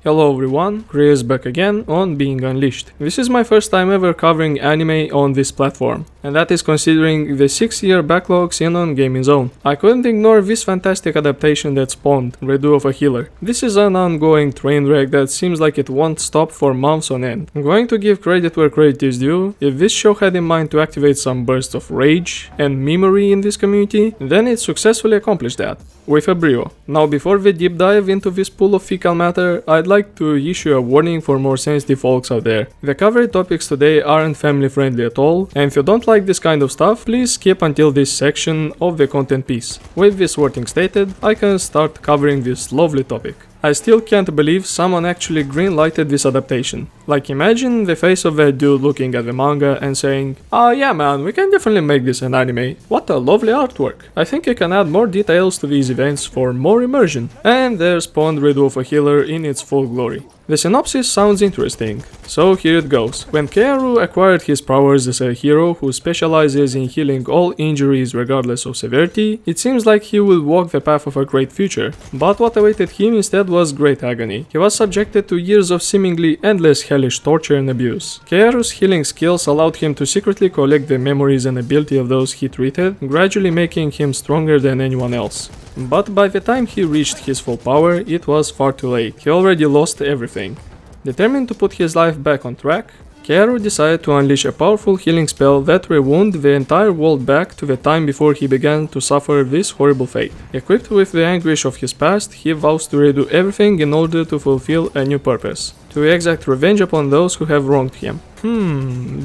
Hello everyone, Chris back again on Being Unleashed. This is my first time ever covering anime on this platform, and that is considering the 6-year backlog seen on Gaming Zone. I couldn't ignore this fantastic adaptation that spawned Redo of a Healer. This is an ongoing train wreck that seems like it won't stop for months on end. I'm going to give credit where credit is due. If this show had in mind to activate some bursts of rage and memery in this community, then it successfully accomplished that. With a brio. Now before we deep dive into this pool of fecal matter, I'd like to issue a warning for more sensitive folks out there. The covered topics today aren't family friendly at all, and if you don't like this kind of stuff, please skip until this section of the content piece. With this warning stated, I can start covering this lovely topic. I still can't believe someone actually greenlighted this adaptation. Like, imagine the face of that dude looking at the manga and saying, "Oh yeah man, we can definitely make this an anime. What a lovely artwork. I think you can add more details to these events for more immersion." And there spawned Redo of a Healer in its full glory. The synopsis sounds interesting, so here it goes. When Kayari acquired his powers as a hero who specializes in healing all injuries regardless of severity, it seems like he will walk the path of a great future. But what awaited him instead was great agony. He was subjected to years of seemingly endless hellish torture and abuse. Kayari's healing skills allowed him to secretly collect the memories and ability of those he treated, gradually making him stronger than anyone else. But by the time he reached his full power, it was far too late. He already lost everything. Determined to put his life back on track, Kayari decided to unleash a powerful healing spell that rewound the entire world back to the time before he began to suffer this horrible fate. Equipped with the anguish of his past, he vows to redo everything in order to fulfill a new purpose. To exact revenge upon those who have wronged him.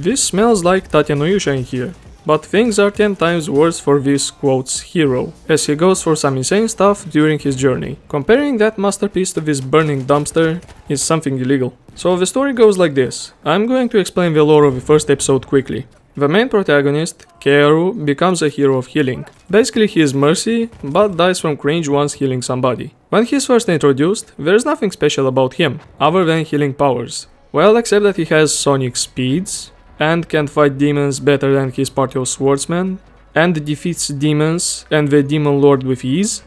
This smells like Tatenoyusha in here. But things are 10 times worse for this quotes hero, as he goes for some insane stuff during his journey. Comparing that masterpiece to this burning dumpster is something illegal. So the story goes like this. I'm going to explain the lore of the first episode quickly. The main protagonist, Kayari, becomes a hero of healing. Basically he is Mercy, but dies from cringe once healing somebody. When he's first introduced, there's nothing special about him, other than healing powers. Well, except that he has sonic speeds, and can fight demons better than his party of swordsmen, and defeats demons and the demon lord with ease.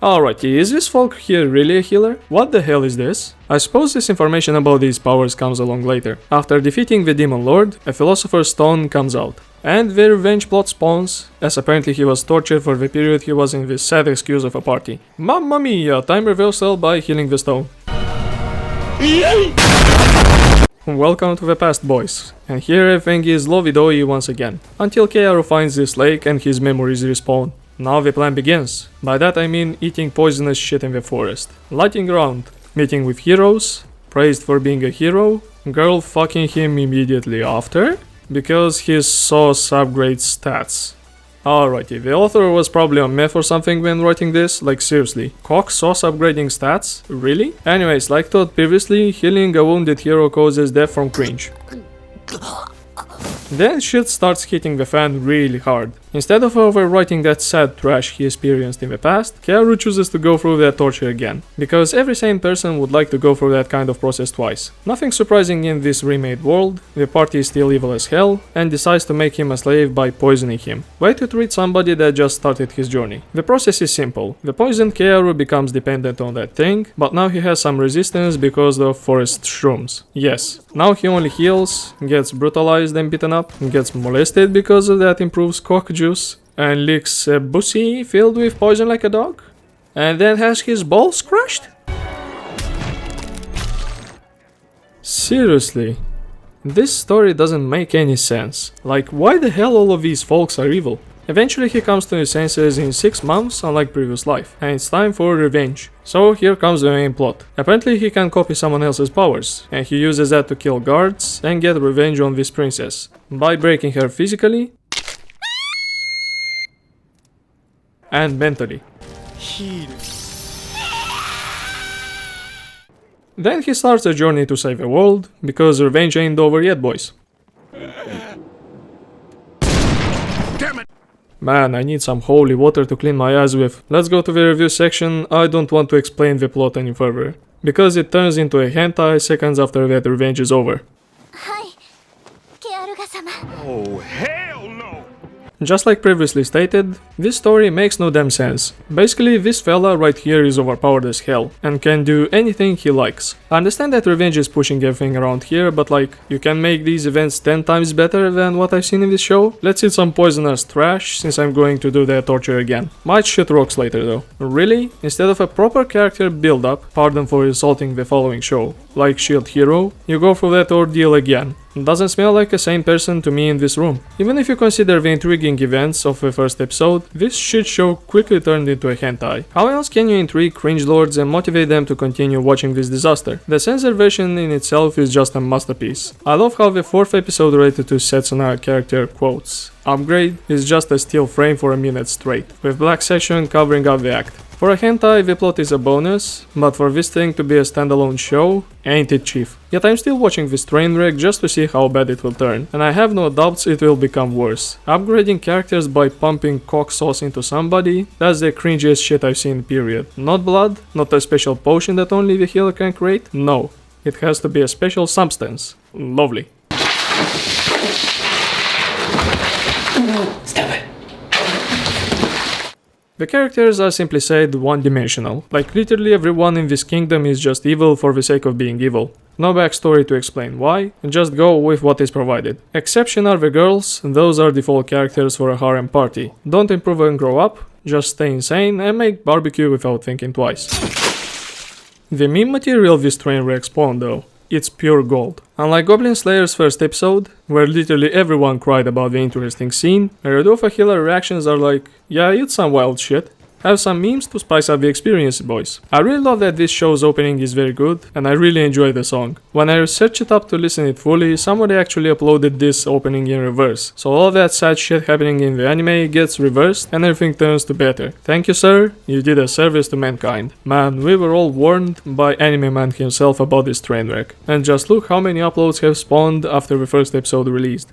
Alrighty, is this folk here really a healer? What the hell is this? I suppose this information about these powers comes along later. After defeating the demon lord, a philosopher's stone comes out, and the revenge plot spawns, as apparently he was tortured for the period he was in this sad excuse of a party. Mamma mia, time reversal by healing the stone. Welcome to the past, boys, and here everything is lovey-dovey once again, until Kayari finds this lake and his memories respawn. Now the plan begins. By that I mean eating poisonous shit in the forest, lighting around, meeting with heroes, praised for being a hero, girl fucking him immediately after, because his sauce upgrades stats. Alrighty, the author was probably on meth or something when writing this, like seriously. Cock sauce upgrading stats? Really? Anyways, like thought previously, healing a wounded hero causes death from cringe. Then shit starts hitting the fan really hard. Instead of overwriting that sad trash he experienced in the past, Kayari chooses to go through that torture again. Because every sane person would like to go through that kind of process twice. Nothing surprising in this remade world, the party is still evil as hell, and decides to make him a slave by poisoning him. Way to treat somebody that just started his journey. The process is simple. The poisoned Kayari becomes dependent on that thing, but now he has some resistance because of forest shrooms. Yes, now he only heals, gets brutalized and beaten up, gets molested because of that improves cock juice, and licks a pussy filled with poison like a dog, and then has his balls crushed? Seriously, this story doesn't make any sense. Like, why the hell all of these folks are evil? Eventually he comes to his senses in 6 months, unlike previous life, and it's time for revenge. So here comes the main plot. Apparently he can copy someone else's powers, and he uses that to kill guards and get revenge on this princess, by breaking her physically and mentally. Then he starts a journey to save the world, because revenge ain't over yet, boys. Man, I need some holy water to clean my eyes with. Let's go to the review section. I don't want to explain the plot any further, because it turns into a hentai seconds after that revenge is over. Oh, hell no! Just like previously stated, this story makes no damn sense. Basically, this fella right here is overpowered as hell, and can do anything he likes. I understand that revenge is pushing everything around here, but like, you can make these events 10 times better than what I've seen in this show? Let's eat some poisonous trash, since I'm going to do that torture again. Might shit rocks later though. Really? Instead of a proper character build-up, pardon for insulting the following show, like Shield Hero, you go through that ordeal again. Doesn't smell like a sane person to me in this room. Even if you consider the intriguing events of the first episode, this shit show quickly turned into a hentai. How else can you intrigue Cringelords and motivate them to continue watching this disaster? The censored version in itself is just a masterpiece. I love how the 4th episode related to Setsuna character quotes upgrade is just a steel frame for a minute straight, with black section covering up the act. For a hentai, the plot is a bonus, but for this thing to be a standalone show, ain't it chief. Yet I'm still watching this trainwreck just to see how bad it will turn, and I have no doubts it will become worse. Upgrading characters by pumping cock sauce into somebody, that's the cringiest shit I've seen, period. Not blood, not a special potion that only the healer can create, no. It has to be a special substance. Lovely. Stop it. The characters are simply said one-dimensional, like literally everyone in this kingdom is just evil for the sake of being evil. No backstory to explain why, just go with what is provided. Exception are the girls, those are default characters for a harem party. Don't improve and grow up, just stay insane and make barbecue without thinking twice. The meme material this trainwreck spawned though, it's pure gold. Unlike Goblin Slayer's first episode, where literally everyone cried about the interesting scene, Meredofa Healer reactions are like, yeah, it's some wild shit. Have some memes to spice up the experience, boys. I really love that this show's opening is very good, and I really enjoy the song. When I searched it up to listen it fully, somebody actually uploaded this opening in reverse, so all that sad shit happening in the anime gets reversed and everything turns to better. Thank you, sir, you did a service to mankind. Man, we were all warned by Anime Man himself about this trainwreck, and just look how many uploads have spawned after the first episode released.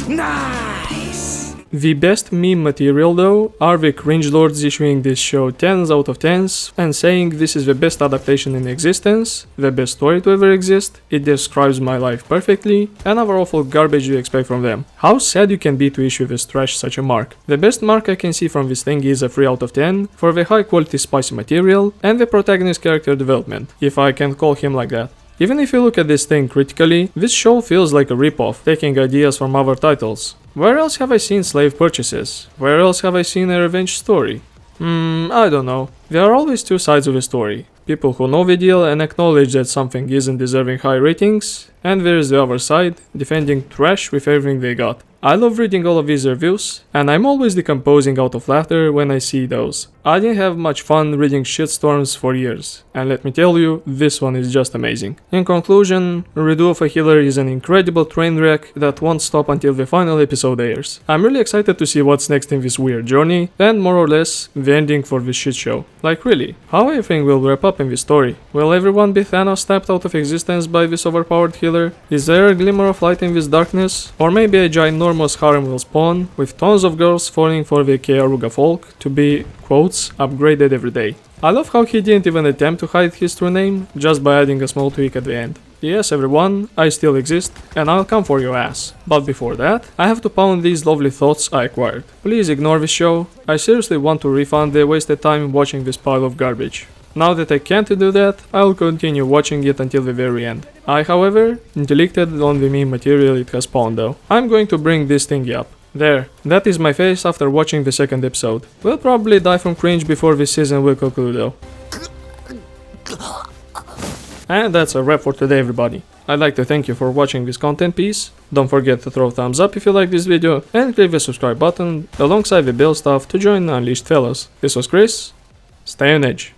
Nice! The best meme material though are the Cringelords issuing this show 10s out of 10s and saying this is the best adaptation in existence, the best story to ever exist, it describes my life perfectly, and other awful garbage you expect from them. How sad you can be to issue this trash such a mark. The best mark I can see from this thing is a 3 out of 10 for the high quality spicy material and the protagonist character development, if I can call him like that. Even if you look at this thing critically, this show feels like a ripoff, taking ideas from other titles. Where else have I seen slave purchases? Where else have I seen a revenge story? I don't know. There are always two sides of a story. People who know the deal and acknowledge that something isn't deserving high ratings, and there is the other side, defending trash with everything they got. I love reading all of these reviews, and I'm always decomposing out of laughter when I see those. I didn't have much fun reading shitstorms for years, and let me tell you, this one is just amazing. In conclusion, Redo of a Healer is an incredible train wreck that won't stop until the final episode airs. I'm really excited to see what's next in this weird journey, and more or less, the ending for this shit show. Like really, how everything will wrap up in this story? Will everyone be Thanos snapped out of existence by this overpowered healer? Is there a glimmer of light in this darkness? Or maybe a ginormous harem will spawn, with tons of girls falling for the Kayari folk to be, quotes, upgraded every day. I love how he didn't even attempt to hide his true name, just by adding a small tweak at the end. Yes everyone, I still exist, and I'll come for your ass. But before that, I have to pound these lovely thoughts I acquired. Please ignore this show, I seriously want to refund the wasted time watching this pile of garbage. Now that I can't do that, I'll continue watching it until the very end. I, however, delected on the meme material it has spawned though. I'm going to bring this thing up. There, that is my face after watching the second episode. We'll probably die from cringe before this season will conclude though. And that's a wrap for today everybody. I'd like to thank you for watching this content piece. Don't forget to throw a thumbs up if you like this video and click the subscribe button alongside the bell stuff to join the Unleashed fellows. This was Chris, stay on edge.